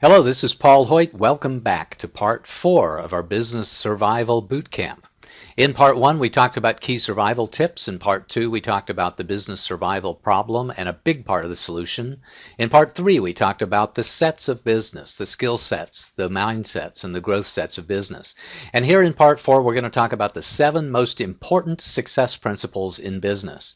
Hello, this is Paul Hoyt. Welcome back to part 4 of our Business Survival Bootcamp. In part 1, we talked about key survival tips. In part 2, we talked about the business survival problem and a big part of the solution. In part 3, we talked about the sets of business, the skill sets, the mindsets, and the growth sets of business. And here in part 4, we're going to talk about the 7 most important success principles in business.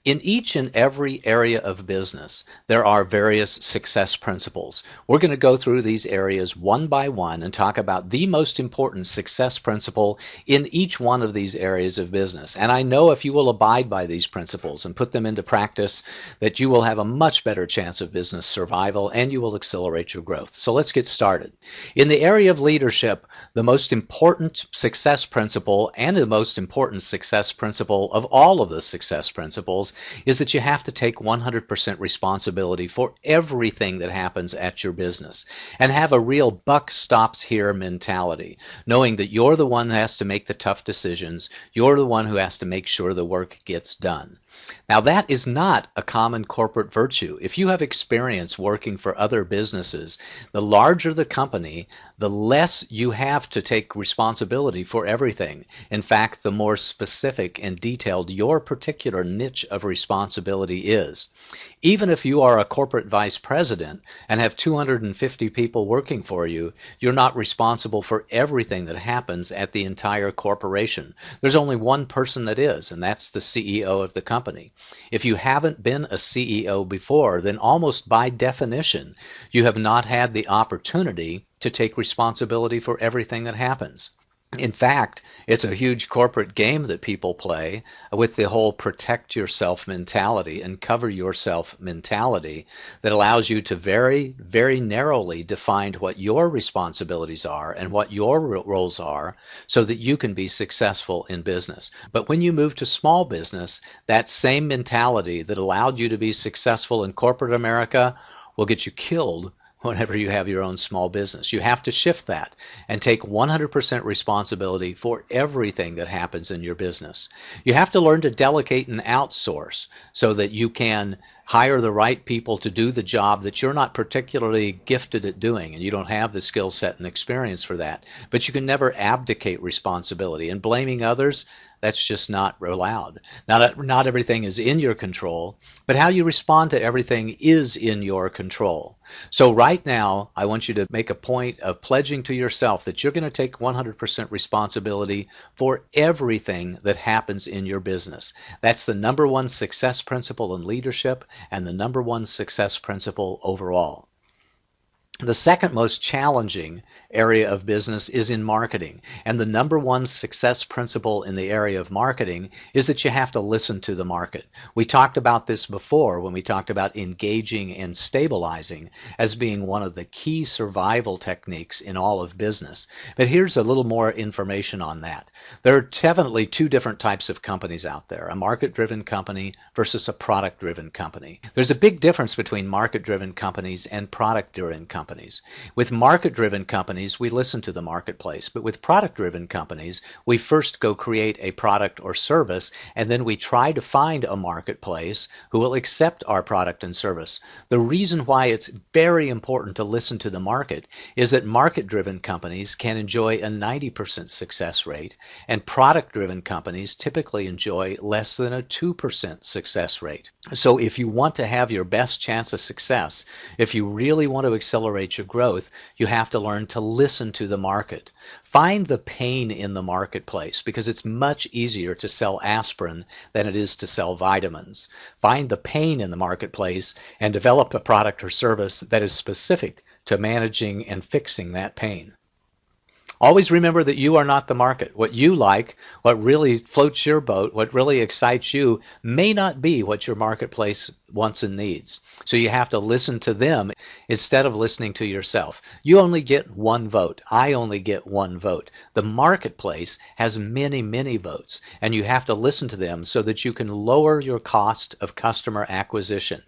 In each and every area of business, there are various success principles. We're going to go through these areas one by one and talk about the most important success principle in each one of these areas of business. And I know if you will abide by these principles and put them into practice, that you will have a much better chance of business survival and you will accelerate your growth. So let's get started. In the area of leadership, the most important success principle and the most important success principle of all of the success principles is that you have to take 100% responsibility for everything that happens at your business and have a real buck stops here mentality, knowing that you're the one who has to make the tough decisions. You're the one who has to make sure the work gets done. Now, that is not a common corporate virtue. If you have experience working for other businesses, the larger the company, the less you have to take responsibility for everything. In fact, the more specific and detailed your particular niche of responsibility is. Even if you are a corporate vice president and have 250 people working for you, you're not responsible for everything that happens at the entire corporation. There's only one person that is, and that's the CEO of the company. If you haven't been a CEO before, then almost by definition, you have not had the opportunity to take responsibility for everything that happens. In fact, it's a huge corporate game that people play with the whole protect yourself mentality and cover yourself mentality that allows you to very, very narrowly define what your responsibilities are and what your roles are so that you can be successful in business. But when you move to small business, that same mentality that allowed you to be successful in corporate America will get you killed whenever you have your own small business. You have to shift that and take 100% responsibility for everything that happens in your business. You have to learn to delegate and outsource so that you can hire the right people to do the job that you're not particularly gifted at doing, and you don't have the skill set and experience for that. But you can never abdicate responsibility, and blaming others, that's just not allowed. Not everything is in your control, but how you respond to everything is in your control. So right now, I want you to make a point of pledging to yourself that you're going to take 100% responsibility for everything that happens in your business. That's the number one success principle in leadership and the number one success principle overall. The second most challenging area of business is in marketing. And the number one success principle in the area of marketing is that you have to listen to the market. We talked about this before when we talked about engaging and stabilizing as being one of the key survival techniques in all of business. But here's a little more information on that. There are definitely two different types of companies out there, a market-driven company versus a product-driven company. There's a big difference between market-driven companies and product-driven companies. With market-driven companies, we listen to the marketplace, but with product-driven companies, we first go create a product or service, and then we try to find a marketplace who will accept our product and service. The reason why it's very important to listen to the market is that market-driven companies can enjoy a 90% success rate, and product-driven companies typically enjoy less than a 2% success rate. So if you want to have your best chance of success, if you really want to accelerate your growth, you have to learn to listen to the market. Find the pain in the marketplace because it's much easier to sell aspirin than it is to sell vitamins. Find the pain in the marketplace and develop a product or service that is specific to managing and fixing that pain. Always remember that you are not the market. What you like, what really floats your boat, what really excites you may not be what your marketplace wants and needs. So you have to listen to them instead of listening to yourself. You only get one vote. I only get one vote. The marketplace has many, many votes, and you have to listen to them so that you can lower your cost of customer acquisition.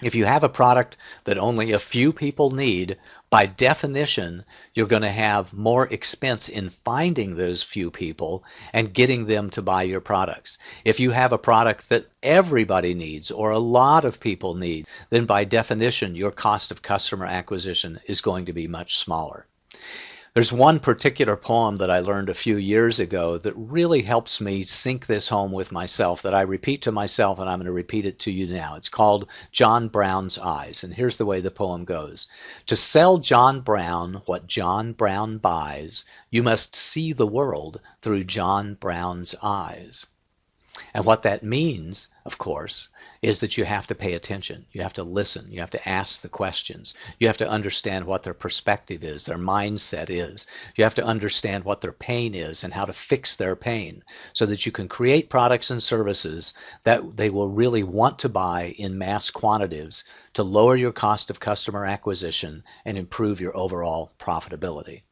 If you have a product that only a few people need, by definition, you're going to have more expense in finding those few people and getting them to buy your products. If you have a product that everybody needs or a lot of people need, then by definition, your cost of customer acquisition is going to be much smaller. There's one particular poem that I learned a few years ago that really helps me sink this home with myself, that I repeat to myself, and I'm going to repeat it to you now. It's called John Brown's Eyes, and here's the way the poem goes. To sell John Brown what John Brown buys, you must see the world through John Brown's eyes. And what that means, of course, is that you have to pay attention. You have to listen. You have to ask the questions. You have to understand what their perspective is, their mindset is. You have to understand what their pain is and how to fix their pain so that you can create products and services that they will really want to buy in mass quantities to lower your cost of customer acquisition and improve your overall profitability.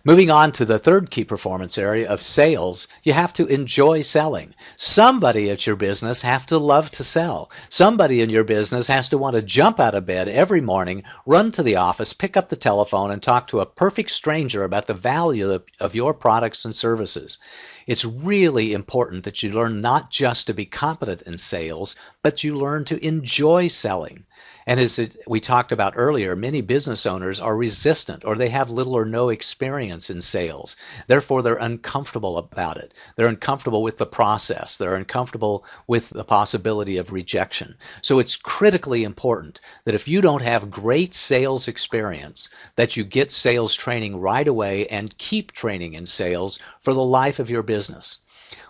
Moving on to the third key performance area of sales, you have to enjoy selling. Somebody at your business has to love to sell. Somebody in your business has to want to jump out of bed every morning, run to the office, pick up the telephone, and talk to a perfect stranger about the value of your products and services. It's really important that you learn not just to be competent in sales, but you learn to enjoy selling. And as we talked about earlier, many business owners are resistant or they have little or no experience in sales. Therefore, they're uncomfortable about it. They're uncomfortable with the process. They're uncomfortable with the possibility of rejection. So it's critically important that if you don't have great sales experience, that you get sales training right away and keep training in sales for the life of your business.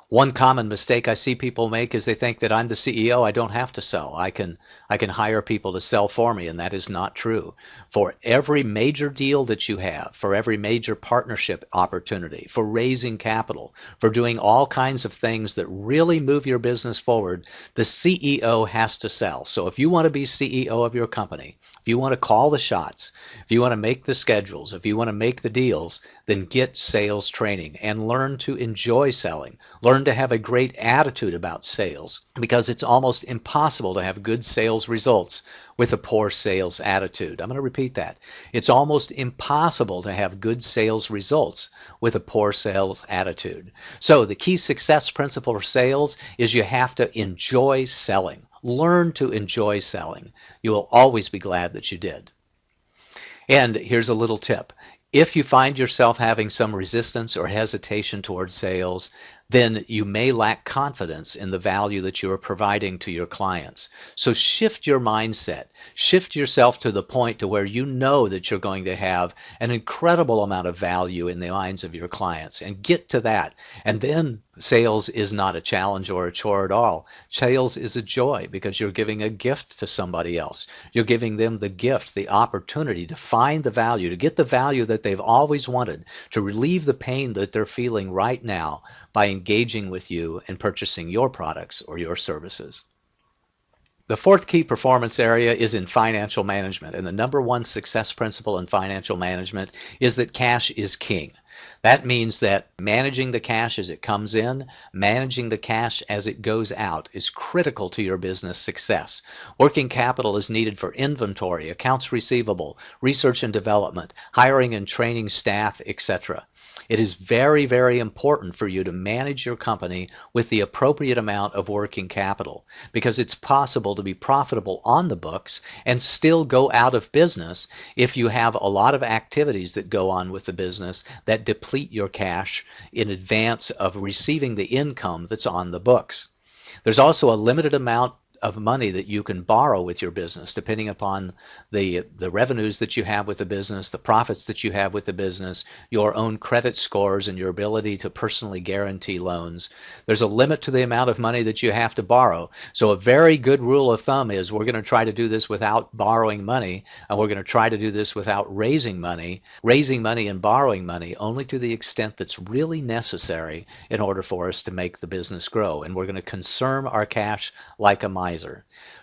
One common mistake I see people make is they think that I'm the CEO, I don't have to sell. I can hire people to sell for me, and that is not true. For every major deal that you have, for every major partnership opportunity, for raising capital, for doing all kinds of things that really move your business forward, the CEO has to sell. So if you want to be CEO of your company, if you want to call the shots, if you want to make the schedules, if you want to make the deals, then get sales training and learn to enjoy selling. Learn to have a great attitude about sales, because it's almost impossible to have good sales results with a poor sales attitude. I'm going to repeat that. It's almost impossible to have good sales results with a poor sales attitude. So the key success principle for sales is you have to enjoy selling. Learn to enjoy selling. You will always be glad that you did. And here's a little tip. If you find yourself having some resistance or hesitation towards sales, then you may lack confidence in the value that you are providing to your clients. So shift your mindset. Shift yourself to the point to where you know that you're going to have an incredible amount of value in the minds of your clients, and get to that. And then sales is not a challenge or a chore at all. Sales is a joy because you're giving a gift to somebody else. You're giving them the gift, the opportunity to find the value, to get the value that they've always wanted, to relieve the pain that they're feeling right now by engaging with you and purchasing your products or your services. The fourth key performance area is in financial management, and the number one success principle in financial management is that cash is king. That means that managing the cash as it comes in, managing the cash as it goes out is critical to your business success. Working capital is needed for inventory, accounts receivable, research and development, hiring and training staff, etc. It is very, very important for you to manage your company with the appropriate amount of working capital, because it's possible to be profitable on the books and still go out of business if you have a lot of activities that go on with the business that deplete your cash in advance of receiving the income that's on the books. There's also a limited amount of money that you can borrow with your business, depending upon the revenues that you have with the business, the profits that you have with the business, your own credit scores, and your ability to personally guarantee loans. There's a limit to the amount of money that you have to borrow. So a very good rule of thumb is we're going to try to do this without borrowing money, and we're going to try to do this without raising money and borrowing money only to the extent that's really necessary in order for us to make the business grow. And we're going to conserve our cash like a miser.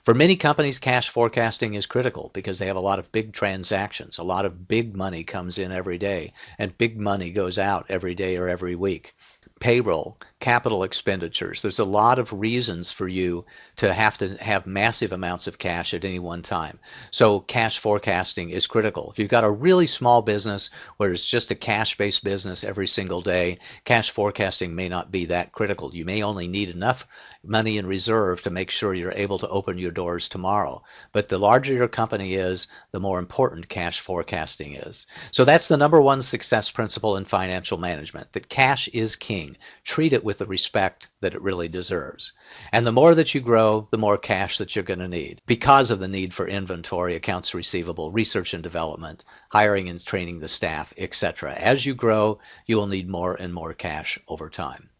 For many companies, cash forecasting is critical because they have a lot of big transactions. A lot of big money comes in every day, and big money goes out every day or every week. payroll, capital expenditures. There's a lot of reasons for you to have massive amounts of cash at any one time. So cash forecasting is critical. If you've got a really small business where it's just a cash-based business every single day, cash forecasting may not be that critical. You may only need enough money in reserve to make sure you're able to open your doors tomorrow. But the larger your company is, the more important cash forecasting is. So that's the number one success principle in financial management, that cash is king. Treat it with the respect that it really deserves. And the more that you grow, the more cash that you're going to need because of the need for inventory, accounts receivable, research and development, hiring and training the staff, etc. As you grow, you will need more and more cash over time.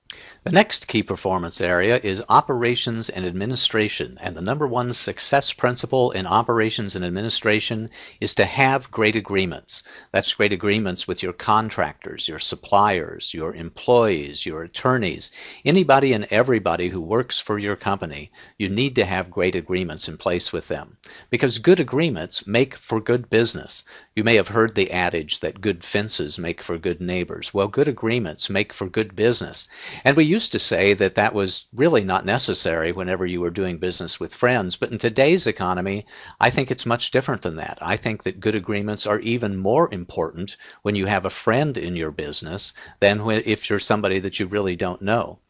The next key performance area is operations and administration, and the number one success principle in operations and administration is to have great agreements. That's great agreements with your contractors, your suppliers, your employees, your attorneys, anybody and everybody who works for your company. You need to have great agreements in place with them because good agreements make for good business. You may have heard the adage that good fences make for good neighbors. Well, good agreements make for good business. And we used to say that that was really not necessary whenever you were doing business with friends, but in today's economy, I think it's much different than that. I think that good agreements are even more important when you have a friend in your business than if you're somebody that you really don't know.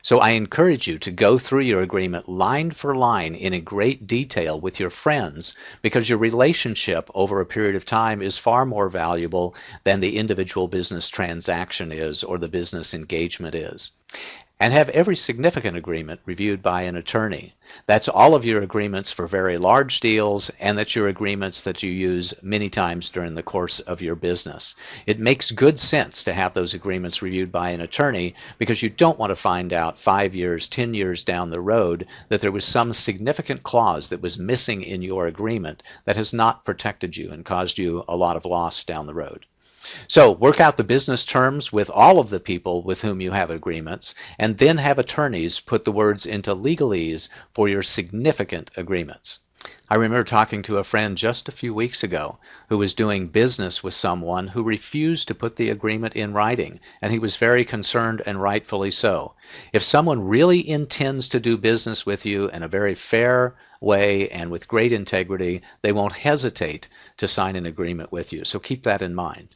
So I encourage you to go through your agreement line for line in great detail with your friends, because your relationship over a period of time is far more valuable than the individual business transaction is or the business engagement is. And have every significant agreement reviewed by an attorney. That's all of your agreements for very large deals, and that's your agreements that you use many times during the course of your business. It makes good sense to have those agreements reviewed by an attorney because you don't want to find out 5 years, 10 years down the road that there was some significant clause that was missing in your agreement that has not protected you and caused you a lot of loss down the road. So work out the business terms with all of the people with whom you have agreements, and then have attorneys put the words into legalese for your significant agreements. I remember talking to a friend just a few weeks ago who was doing business with someone who refused to put the agreement in writing, and he was very concerned, and rightfully so. If someone really intends to do business with you in a very fair way and with great integrity, they won't hesitate to sign an agreement with you. So keep that in mind.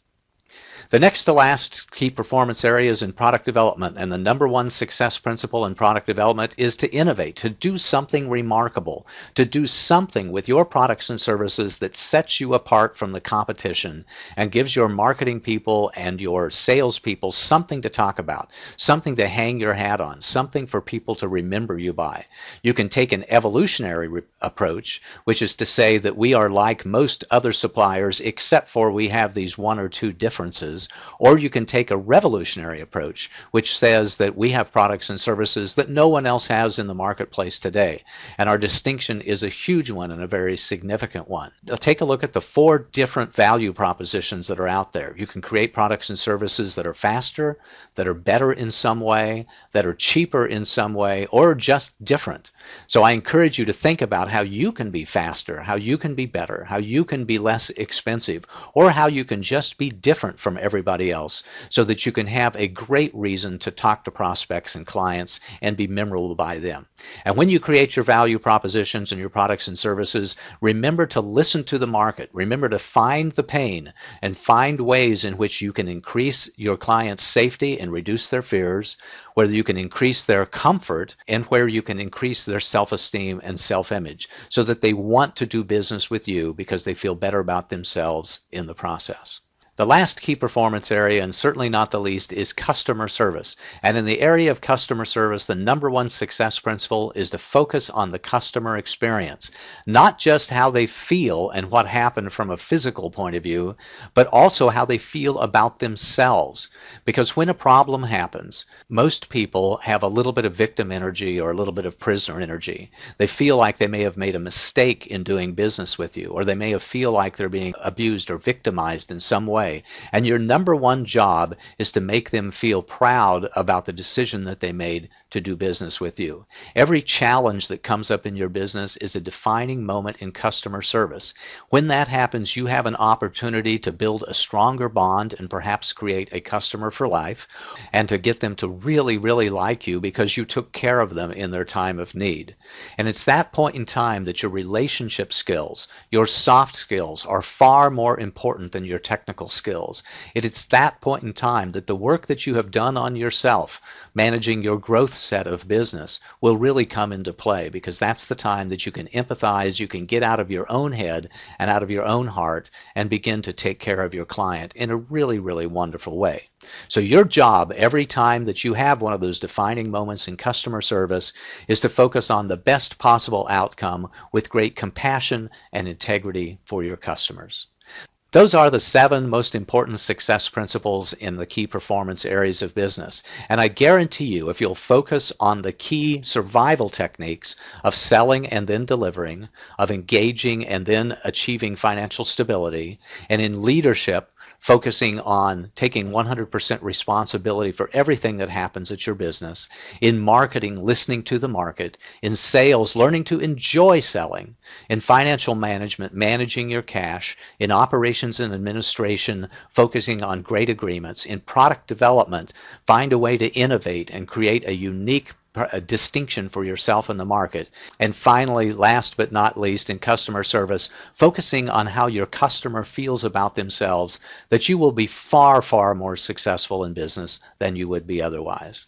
The next to last key performance area is in product development, and the number one success principle in product development is to innovate, to do something remarkable, to do something with your products and services that sets you apart from the competition and gives your marketing people and your sales people something to talk about, something to hang your hat on, something for people to remember you by. You can take an evolutionary approach, which is to say that we are like most other suppliers except for we have these one or two differences. Or you can take a revolutionary approach, which says that we have products and services that no one else has in the marketplace today. And our distinction is a huge one and a very significant one. Take a look at the 4 different value propositions that are out there. You can create products and services that are faster, that are better in some way, that are cheaper in some way, or just different. So I encourage you to think about how you can be faster, how you can be better, how you can be less expensive, or how you can just be different from everybody else so that you can have a great reason to talk to prospects and clients and be memorable by them. And when you create your value propositions and your products and services, remember to listen to the market. Remember to find the pain and find ways in which you can increase your clients' safety and reduce their fears, where you can increase their comfort, and where you can increase their self-esteem and self-image so that they want to do business with you because they feel better about themselves in the process. The last key performance area, and certainly not the least, is customer service. And in the area of customer service, the number one success principle is to focus on the customer experience, not just how they feel and what happened from a physical point of view, but also how they feel about themselves. Because when a problem happens, most people have a little bit of victim energy or a little bit of prisoner energy. They feel like they may have made a mistake in doing business with you, or they may have feel like they're being abused or victimized in some way. And your number one job is to make them feel proud about the decision that they made to do business with you. Every challenge that comes up in your business is a defining moment in customer service. When that happens, you have an opportunity to build a stronger bond and perhaps create a customer for life, and to get them to really, really like you because you took care of them in their time of need. And it's that point in time that your relationship skills, your soft skills, are far more important than your technical skills. It's that point in time that the work that you have done on yourself, managing your growth set of business, will really come into play, because that's the time that you can empathize, you can get out of your own head and out of your own heart and begin to take care of your client in a really, really wonderful way. So your job every time that you have one of those defining moments in customer service is to focus on the best possible outcome with great compassion and integrity for your customers. Those are the 7 most important success principles in the key performance areas of business. And I guarantee you, if you'll focus on the key survival techniques of selling and then delivering, of engaging and then achieving financial stability, and in leadership, focusing on taking 100% responsibility for everything that happens at your business, in marketing, listening to the market, in sales, learning to enjoy selling, in financial management, managing your cash, in operations and administration, focusing on great agreements, in product development, find a way to innovate and create a unique distinction for yourself in the market. And finally, last but not least, in customer service, focusing on how your customer feels about themselves, that you will be far, far more successful in business than you would be otherwise.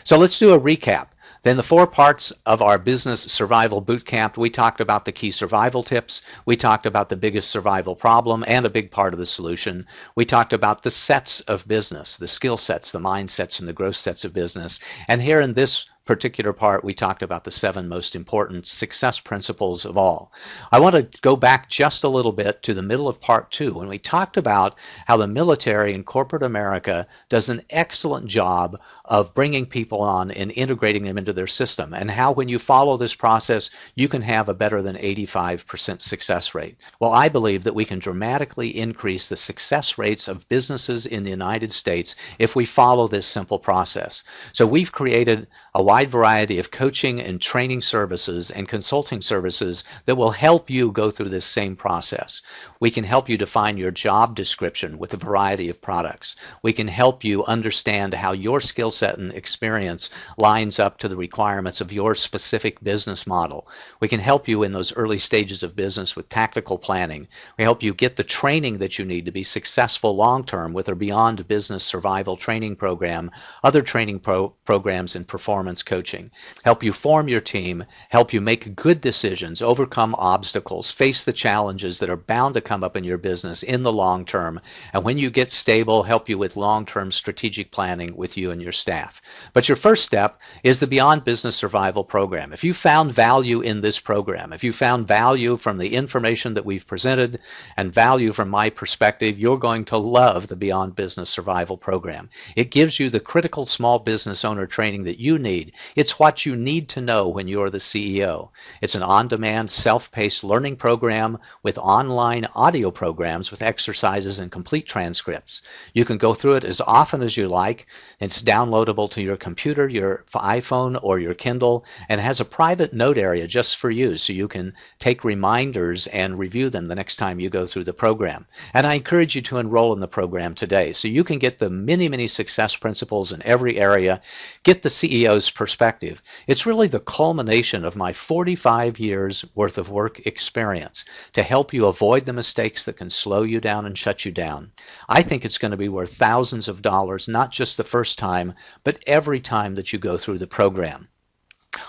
So let's do a recap. Then the 4 parts of our business survival bootcamp, we talked about the key survival tips. We talked about the biggest survival problem and a big part of the solution. We talked about the sets of business, the skill sets, the mindsets, and the growth sets of business. And here in this particular part, we talked about the 7 most important success principles of all. I want to go back just a little bit to the middle of part 2 when we talked about how the military in corporate America does an excellent job of bringing people on and integrating them into their system, and how when you follow this process, you can have a better than 85% success rate. Well, I believe that we can dramatically increase the success rates of businesses in the United States if we follow this simple process. So we've created a wide variety of coaching and training services and consulting services that will help you go through this same process. We can help you define your job description with a variety of products. We can help you understand how your skill set and experience lines up to the requirements of your specific business model. We can help you in those early stages of business with tactical planning. We help you get the training that you need to be successful long-term with our Beyond Business Survival training program, other training programs in performance coaching. Help you form your team, help you make good decisions, overcome obstacles, face the challenges that are bound to come up in your business in the long term, and when you get stable, help you with long-term strategic planning with you and your staff. But your first step is the Beyond Business Survival program. If you found value in this program, if you found value from the information that we've presented and value from my perspective, you're going to love the Beyond Business Survival program. It gives you the critical small business owner training that you need. It's what you need to know when you're the CEO. It's an on-demand, self-paced learning program with online audio programs with exercises and complete transcripts. You can go through it as often as you like. It's downloadable to your computer, your iPhone, or your Kindle, and has a private note area just for you, so you can take reminders and review them the next time you go through the program. And I encourage you to enroll in the program today so you can get the many, many success principles in every area, get the CEO's perspective. It's really the culmination of my 45 years worth of work experience to help you avoid the mistakes that can slow you down and shut you down. I think it's going to be worth thousands of dollars, not just the first time, but every time that you go through the program.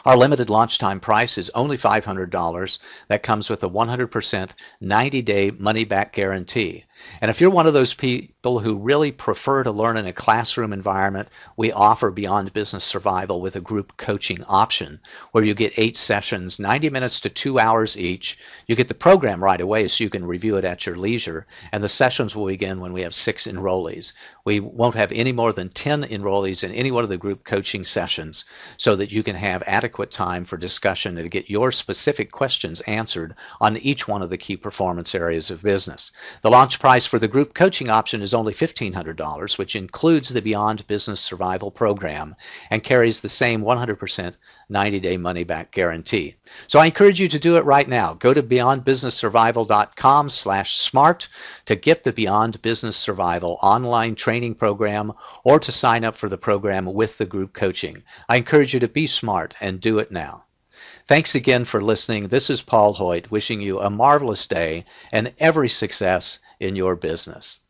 Our limited launch time price is only $500. That comes with a 100% 90-day money-back guarantee. And if you're one of those people who really prefer to learn in a classroom environment, we offer Beyond Business Survival with a group coaching option where you get 8 sessions, 90 minutes to 2 hours each. You get the program right away so you can review it at your leisure, and the sessions will begin when we have 6 enrollees. We won't have any more than 10 enrollees in any one of the group coaching sessions so that you can have adequate time for discussion and to get your specific questions answered on each one of the key performance areas of business. The launch price price for the group coaching option is only $1,500, which includes the Beyond Business Survival program and carries the same 100% 90-day money-back guarantee. So I encourage you to do it right now. Go to beyondbusinesssurvival.com/smart to get the Beyond Business Survival online training program or to sign up for the program with the group coaching. I encourage you to be smart and do it now. Thanks again for listening. This is Paul Hoyt wishing you a marvelous day and every success in your business.